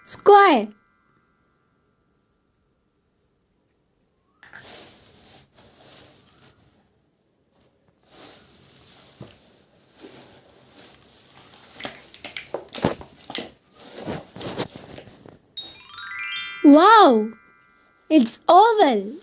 Square. Wow! It's oval.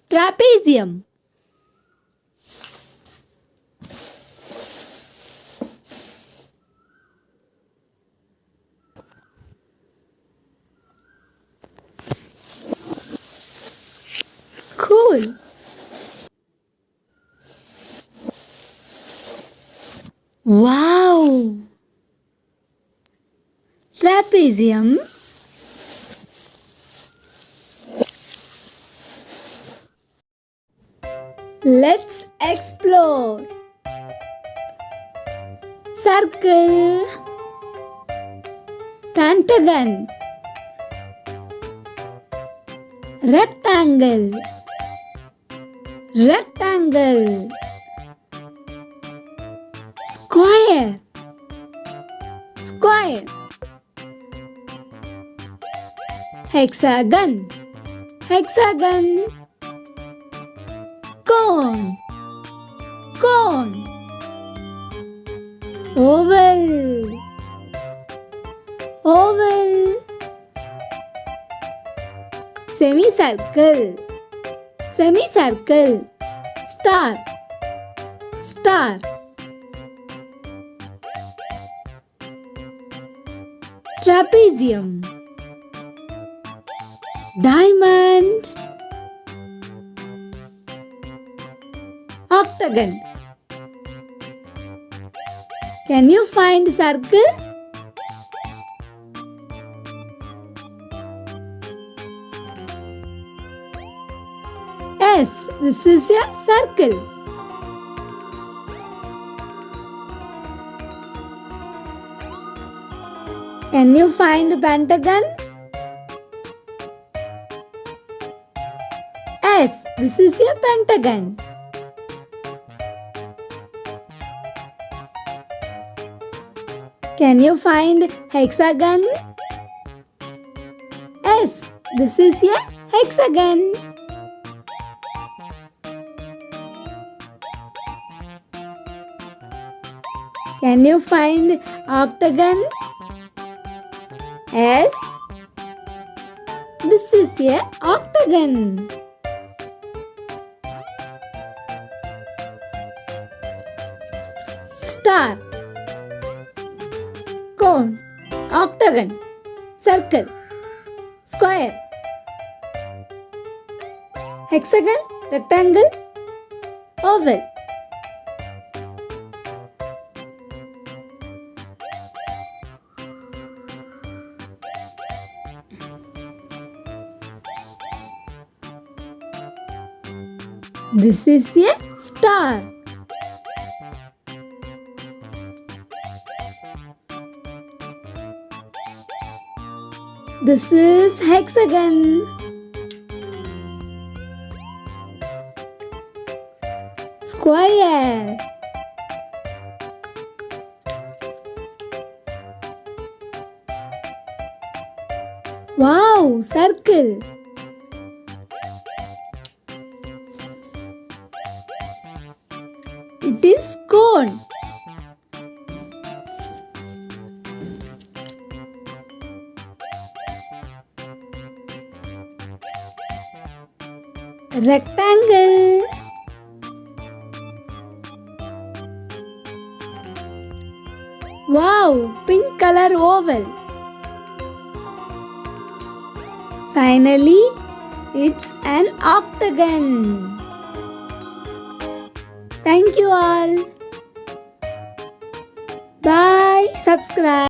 Trapezium. Cool. Wow! Trapezium. Let's explore. Circle. Pentagon. Rectangle. Rectangle. Square. Square. Hexagon. Hexagon. Cone. Cone. Oval. Oval. Semicircle. Semicircle. Star. Star. Trapezium. Diamond. Octagon. Can you find circle? Yes, this is a circle. Can you find pentagon? Yes, this is a pentagon. Can you find hexagon? Yes, this is a hexagon. Can you find octagon? Yes, this is a octagon. Star. Cone. Octagon. Circle. Square. Hexagon. Rectangle. Oval. This is a star. This is hexagon. Square. Wow, circle. It is cone. Rectangle. Wow, pink color oval. Finally, it's an octagon. Thank you all. Bye. Subscribe.